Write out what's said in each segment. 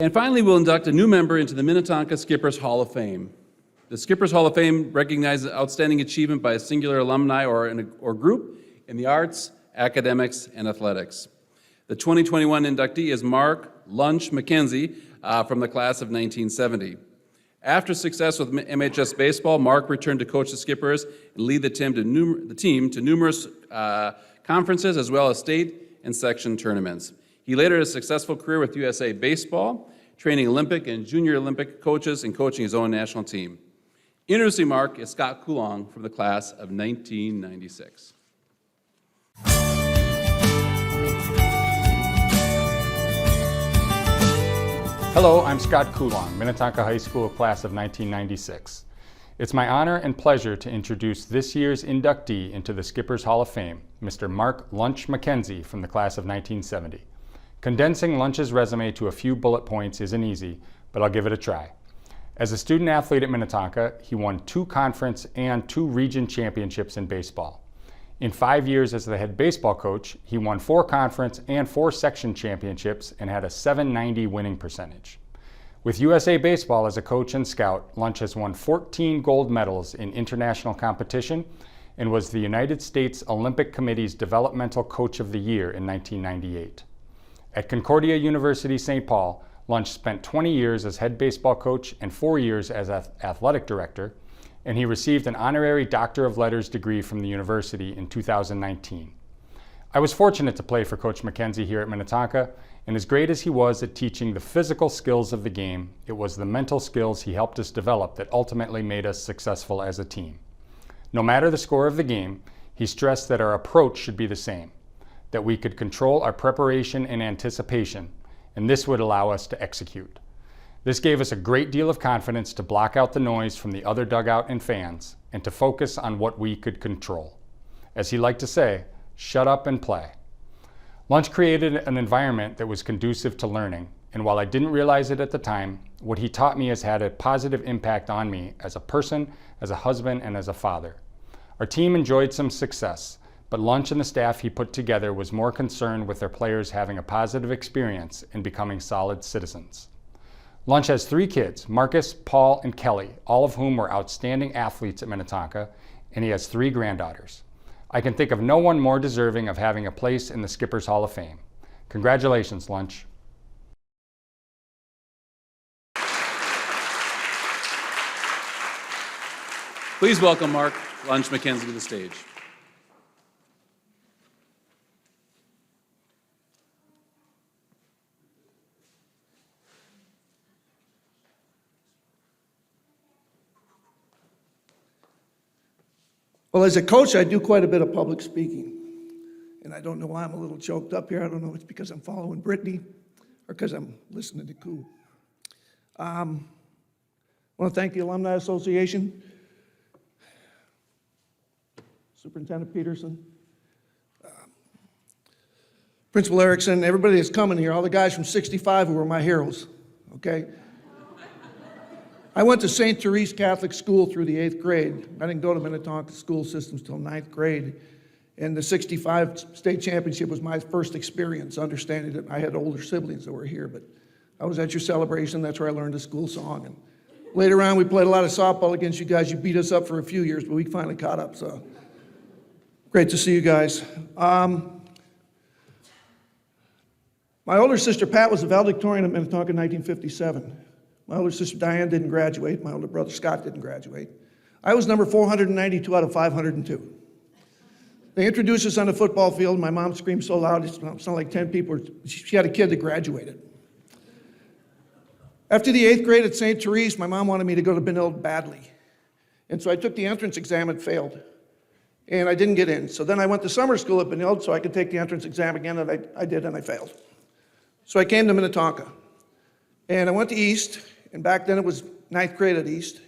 And finally, we'll induct a new member into the Minnetonka Skippers Hall of Fame. The Skippers Hall of Fame recognizes outstanding achievement by a singular alumni or group in the arts, academics, and athletics. The 2021 inductee is Mark Lunch McKenzie from the class of 1970. After success with MHS baseball, Mark returned to coach the Skippers and lead the team to numerous conferences as well as state and section tournaments. He later had a successful career with USA Baseball, training Olympic and Junior Olympic coaches and coaching his own national team. Introducing Mark is Scott Coulong from the class of 1996. Hello, I'm Scott Coulong, Minnetonka High School class of 1996. It's my honor and pleasure to introduce this year's inductee into the Skippers Hall of Fame, Mr. Mark Lunch McKenzie from the class of 1970. Condensing Lunch's resume to a few bullet points isn't easy, but I'll give it a try. As a student athlete at Minnetonka, he won 2 conference and 2 region championships in baseball. In 5 years as the head baseball coach, he won 4 conference and 4 section championships and had a .790 winning percentage. With USA Baseball as a coach and scout, Lunch has won 14 gold medals in international competition and was the United States Olympic Committee's Developmental Coach of the Year in 1998. At Concordia University, St. Paul, Lunch spent 20 years as head baseball coach and 4 years as athletic director, and he received an honorary Doctor of Letters degree from the university in 2019. I was fortunate to play for Coach McKenzie here at Minnetonka, and as great as he was at teaching the physical skills of the game, it was the mental skills he helped us develop that ultimately made us successful as a team. No matter the score of the game, he stressed that our approach should be the same, that we could control our preparation and anticipation, and this would allow us to execute. This gave us a great deal of confidence to block out the noise from the other dugout and fans, and to focus on what we could control. As he liked to say, shut up and play. Lunch created an environment that was conducive to learning, and while I didn't realize it at the time, what he taught me has had a positive impact on me as a person, as a husband, and as a father. Our team enjoyed some success, but Lunch and the staff he put together was more concerned with their players having a positive experience and becoming solid citizens. Lunch has 3 kids, Marcus, Paul, and Kelly, all of whom were outstanding athletes at Minnetonka, and he has 3 granddaughters. I can think of no one more deserving of having a place in the Skippers Hall of Fame. Congratulations, Lunch. Please welcome Mark Lunch McKenzie to the stage. Well, as a coach, I do quite a bit of public speaking. And I don't know why I'm a little choked up here. I don't know if it's because I'm following Brittany or because I'm listening to Koo. I want to thank the Alumni Association, Superintendent Peterson, Principal Erickson, everybody that's coming here, all the guys from 65 who were my heroes, okay? I went to St. Therese Catholic School through the 8th grade. I didn't go to Minnetonka school systems till 9th grade. And the 65 state championship was my first experience, understanding that I had older siblings that were here. But I was at your celebration. That's where I learned the school song. And later on, we played a lot of softball against you guys. You beat us up for a few years, but we finally caught up. So great to see you guys. My older sister, Pat, was a valedictorian at Minnetonka in 1957. My older sister Diane didn't graduate. My older brother Scott didn't graduate. I was number 492 out of 502. They introduced us on the football field. My mom screamed so loud, it sounded like 10 people. She had a kid that graduated. After the 8th grade at St. Therese, my mom wanted me to go to Benilde badly. And so I took the entrance exam and failed. And I didn't get in. So then I went to summer school at Benilde so I could take the entrance exam again, and I did, and I failed. So I came to Minnetonka. And I went to East. And back then it was 9th grade at East.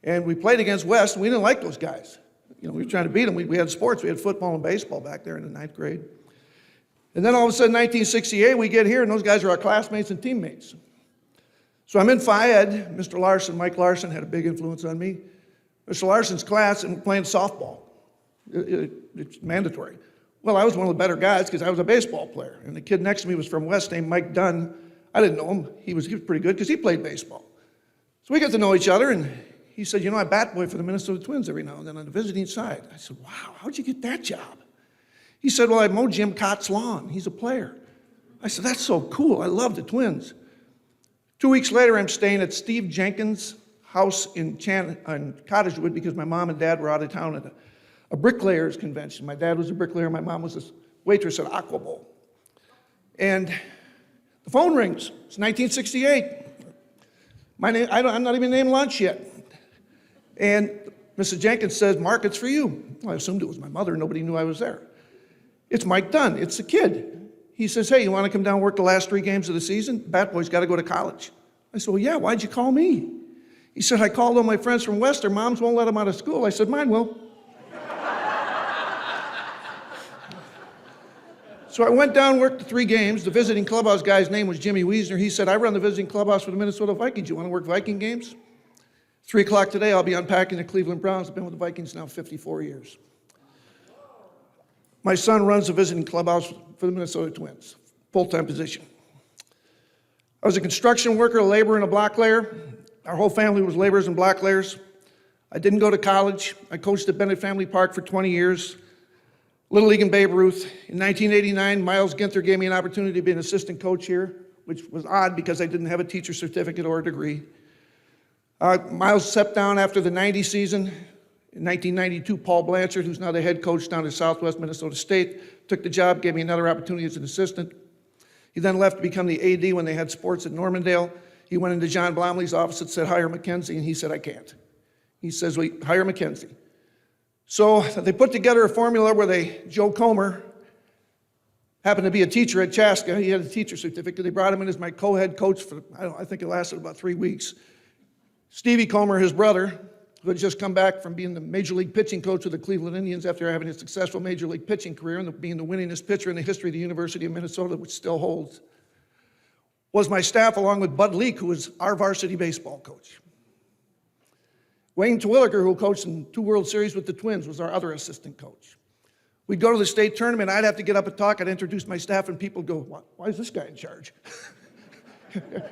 And we played against West, and we didn't like those guys. You know, we were trying to beat them. We had sports. We had football and baseball back there in the 9th grade. And then all of a sudden, 1968, we get here, and those guys are our classmates and teammates. So I'm in Phi Ed. Mr. Larson, Mike Larson, had a big influence on me. Mr. Larson's class, and we're playing softball. It's mandatory. Well, I was one of the better guys because I was a baseball player. And the kid next to me was from West named Mike Dunn. I didn't know him. He was pretty good because he played baseball. So we got to know each other, and he said, you know, I bat boy for the Minnesota Twins every now and then on the visiting side. I said, wow, how'd you get that job? He said, well, I mow Jim Cott's lawn. He's a player. I said, that's so cool. I love the Twins. 2 weeks later, I'm staying at Steve Jenkins' house in Cottagewood because my mom and dad were out of town at a bricklayers convention. My dad was a bricklayer. My mom was a waitress at Aqua Bowl. And the phone rings. It's 1968. I'm not even named lunch yet. And Mrs. Jenkins says, Mark, it's for you. Well, I assumed it was my mother. Nobody knew I was there. It's Mike Dunn. It's the kid. He says, hey, you want to come down and work the last 3 games of the season? Bat boy's got to go to college. I said, well, yeah, why'd you call me? He said, I called all my friends from West. Their moms won't let them out of school. I said, mine will. So I went down, worked the 3 games. The visiting clubhouse guy's name was Jimmy Wiesner. He said, I run the visiting clubhouse for the Minnesota Vikings. You want to work Viking games? 3 o'clock today, I'll be unpacking the Cleveland Browns. I've been with the Vikings now 54 years. My son runs the visiting clubhouse for the Minnesota Twins, full-time position. I was a construction worker, a laborer, and a block layer. Our whole family was laborers and block layers. I didn't go to college. I coached at Bennett Family Park for 20 years. Little League and Babe Ruth. In 1989, Miles Ginther gave me an opportunity to be an assistant coach here, which was odd because I didn't have a teacher certificate or a degree. Miles stepped down after the 90 season. In 1992, Paul Blanchard, who's now the head coach down at Southwest Minnesota State, took the job, gave me another opportunity as an assistant. He then left to become the AD when they had sports at Normandale. He went into John Blomley's office and said, hire McKenzie, and he said, I can't. He says, well, hire McKenzie. So they put together a formula where Joe Comer happened to be a teacher at Chaska. He had a teacher certificate. They brought him in as my co-head coach for, I think it lasted about 3 weeks. Stevie Comer, his brother, who had just come back from being the major league pitching coach of the Cleveland Indians after having a successful major league pitching career and being the winningest pitcher in the history of the University of Minnesota, which still holds, was my staff along with Bud Leak, who was our varsity baseball coach. Wayne Terwilliger, who coached in 2 World Series with the Twins, was our other assistant coach. We'd go to the state tournament. I'd have to get up and talk. I'd introduce my staff, and people go, why is this guy in charge?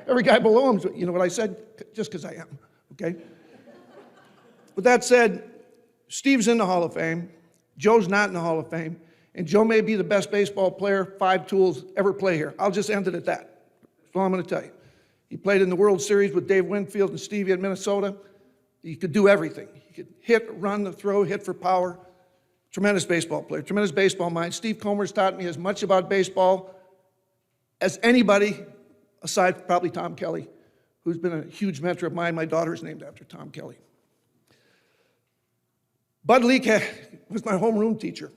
Every guy below him, you know what I said? Just because I am, okay? With that said, Steve's in the Hall of Fame. Joe's not in the Hall of Fame. And Joe may be the best baseball player 5 tools ever play here. I'll just end it at that. That's all I'm going to tell you. He played in the World Series with Dave Winfield and Stevie at Minnesota. He could do everything. He could hit, run, throw, hit for power. Tremendous baseball player, tremendous baseball mind. Steve Comer's taught me as much about baseball as anybody, aside from probably Tom Kelly, who's been a huge mentor of mine. My daughter's named after Tom Kelly. Bud Leak was my homeroom teacher,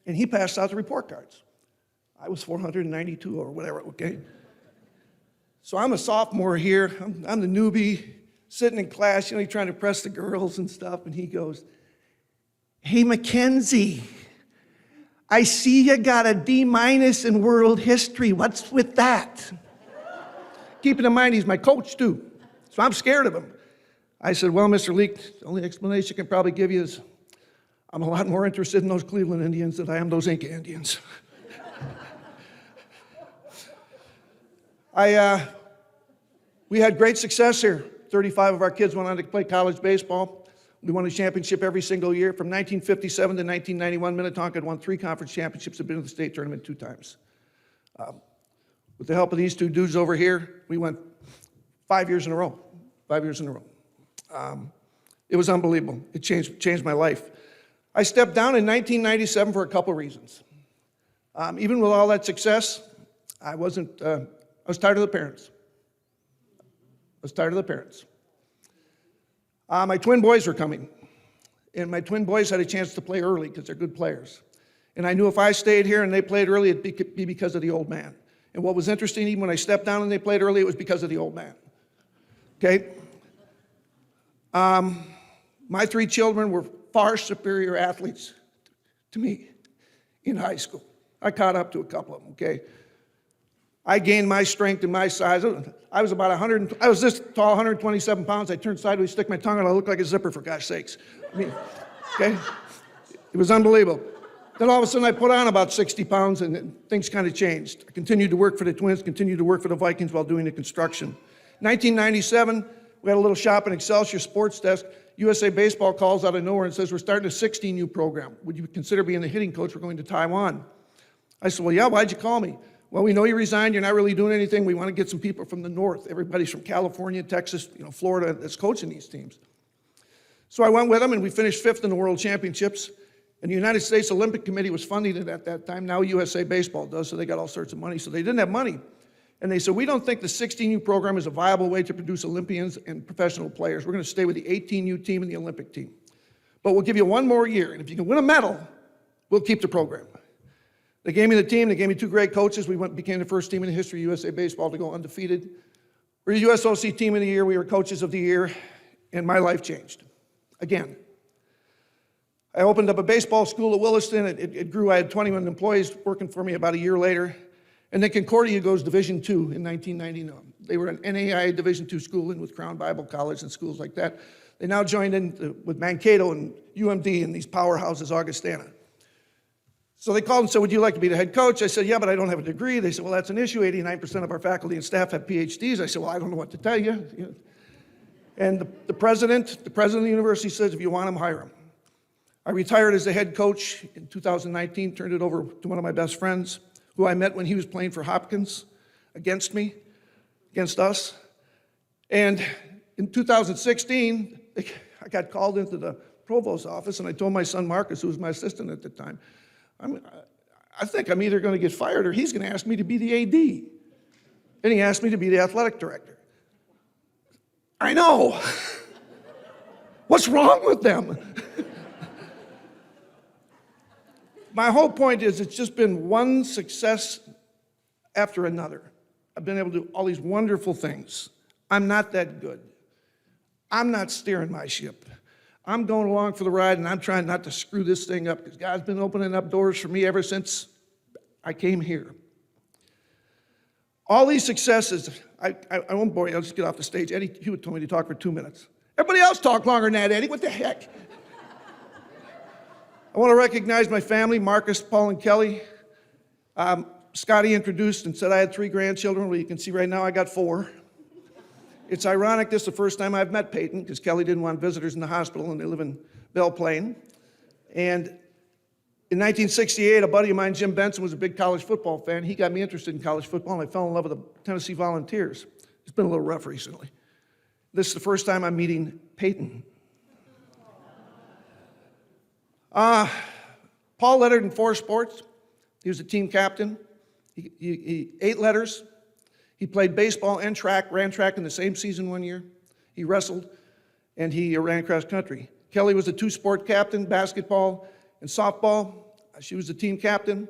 and he passed out the report cards. I was 492 or whatever, okay? So I'm a sophomore here. I'm the newbie, sitting in class, you know, trying to impress the girls and stuff, and he goes, hey, McKenzie, I see you got a D- in world history. What's with that? Keeping in mind, he's my coach, too, so I'm scared of him. I said, well, Mr. Leak, the only explanation I can probably give you is I'm a lot more interested in those Cleveland Indians than I am those Inca Indians. We had great success here. 35 of our kids went on to play college baseball. We won a championship every single year. From 1957 to 1991, Minnetonka had won 3 conference championships, had been to the state tournament 2 times. With the help of these 2 dudes over here, we went 5 years in a row. 5 years in a row. It was unbelievable. It changed my life. I stepped down in 1997 for a couple reasons. Even with all that success, I was tired of the parents. My twin boys were coming, and my twin boys had a chance to play early because they're good players. And I knew if I stayed here and they played early, it'd be because of the old man. And what was interesting, even when I stepped down and they played early, it was because of the old man. Okay? My 3 children were far superior athletes to me in high school. I caught up to a couple of them, okay? I gained my strength and my size. I was this tall, 127 pounds. I turned sideways, stick my tongue out, I looked like a zipper, for gosh sakes. I mean, okay? It was unbelievable. Then all of a sudden I put on about 60 pounds and then things kind of changed. I continued to work for the Twins, continued to work for the Vikings while doing the construction. 1997, we had a little shop in Excelsior Sports Desk. USA Baseball calls out of nowhere and says, we're starting a 16U program. Would you consider being the hitting coach? We're going to Taiwan. I said, well, yeah, why'd you call me? Well, we know you resigned. You're not really doing anything. We want to get some people from the north. Everybody's from California, Texas, Florida that's coaching these teams. So I went with them, and we finished 5th in the World Championships. And the United States Olympic Committee was funding it at that time. Now USA Baseball does, so they got all sorts of money. So they didn't have money. And they said, we don't think the 16U program is a viable way to produce Olympians and professional players. We're going to stay with the 18U team and the Olympic team. But we'll give you one more year, and if you can win a medal, we'll keep the program. They gave me the team. They gave me 2 great coaches. We became the first team in the history of USA Baseball to go undefeated. We're the USOC Team of the Year. We were Coaches of the Year, and my life changed. Again. I opened up a baseball school at Williston. It grew. I had 21 employees working for me about a year later. And then Concordia goes Division II in 1999. They were an NAIA Division II school in with Crown Bible College and schools like that. They now joined in with Mankato and UMD and these powerhouses, Augustana. So they called and said, would you like to be the head coach? I said, yeah, but I don't have a degree. They said, well, that's an issue. 89% of our faculty and staff have PhDs. I said, well, I don't know what to tell you. And the president of the university says, if you want him, hire him. I retired as the head coach in 2019, turned it over to one of my best friends, who I met when he was playing for Hopkins against me, against us. And in 2016, I got called into the provost's office, and I told my son Marcus, who was my assistant at the time, I think I'm either going to get fired or he's going to ask me to be the AD. And he asked me to be the athletic director. I know. What's wrong with them? My whole point is it's just been one success after another. I've been able to do all these wonderful things. I'm not that good. I'm not steering my ship. I'm going along for the ride, and I'm trying not to screw this thing up because God's been opening up doors for me ever since I came here. All these successes, I won't bore you. I'll just get off the stage. Eddie Hewitt told me to talk for 2 minutes. Everybody else talk longer than that, Eddie. What the heck? I want to recognize my family, Marcus, Paul, and Kelly. Scotty introduced and said I had 3 grandchildren. Well, you can see right now I got 4. It's ironic this is the first time I've met Peyton because Kelly didn't want visitors in the hospital and they live in Belle Plaine. And in 1968, a buddy of mine, Jim Benson, was a big college football fan. He got me interested in college football and I fell in love with the Tennessee Volunteers. It's been a little rough recently. This is the first time I'm meeting Peyton. Paul lettered in 4 sports. He was a team captain. He 8 letters. He played baseball and track, ran track in the same season 1 year. He wrestled, and he ran cross country. Kelly was a 2-sport captain, basketball and softball. She was the team captain.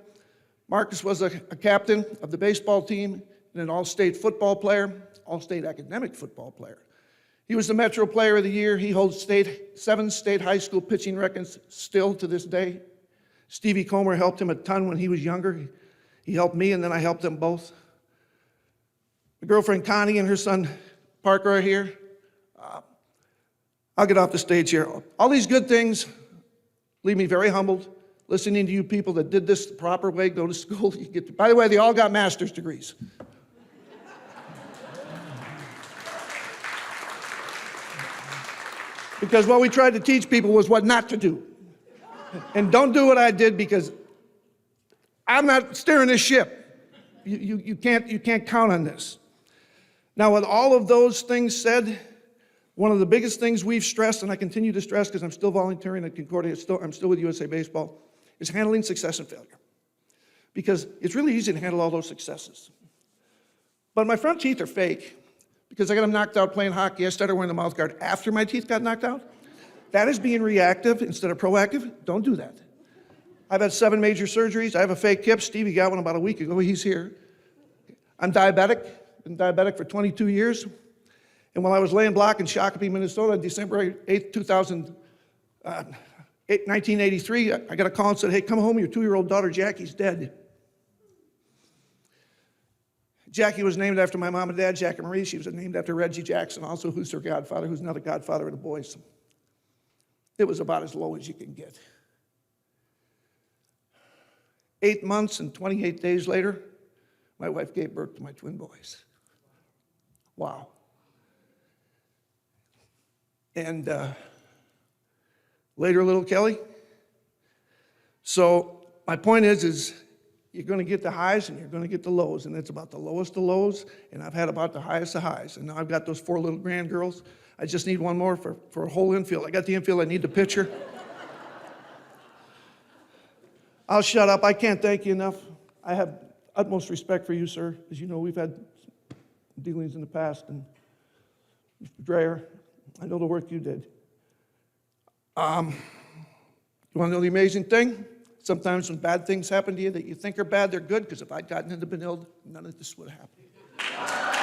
Marcus was a captain of the baseball team and an all-state football player, all-state academic football player. He was the Metro Player of the Year. He holds 7 state high school pitching records still to this day. Stevie Comer helped him a ton when he was younger. He helped me, and then I helped them both. My girlfriend Connie and her son Parker are here. I'll get off the stage here. All these good things leave me very humbled. Listening to you people that did this the proper way, go to school. By the way, they all got master's degrees. Because what we tried to teach people was what not to do. And don't do what I did because I'm not steering this ship. You can't count on this. Now, with all of those things said, one of the biggest things we've stressed, and I continue to stress because I'm still volunteering at Concordia, I'm still with USA Baseball, is handling success and failure. Because it's really easy to handle all those successes. But my front teeth are fake because I got them knocked out playing hockey. I started wearing the mouth guard after my teeth got knocked out. That is being reactive instead of proactive. Don't do that. I've had 7 major surgeries. I have a fake hip. Stevie got one about a week ago. He's here. I'm diabetic. Been diabetic for 22 years. And while I was laying block in Shakopee, Minnesota, December 8th, 1983, I got a call and said, hey, come home, your 2-year-old daughter Jackie's dead. Jackie was named after my mom and dad, Jackie Marie. She was named after Reggie Jackson, also who's her godfather, who's another godfather of the boys. It was about as low as you can get. 8 months and 28 days later, my wife gave birth to my twin boys. Wow. And later, little Kelly. So my point is you're going to get the highs and you're going to get the lows, and it's about the lowest of lows, and I've had about the highest of highs, and now I've got those 4 little grand girls. I just need one more for a whole infield. I got the infield, I need the pitcher. I'll shut up. I can't thank you enough. I have utmost respect for you, sir. As you know, we've had dealings in the past, and Mr. Dreyer, I know the work you did. You want to know the amazing thing? Sometimes when bad things happen to you that you think are bad, they're good, because if I'd gotten into Benilde, none of this would have happened.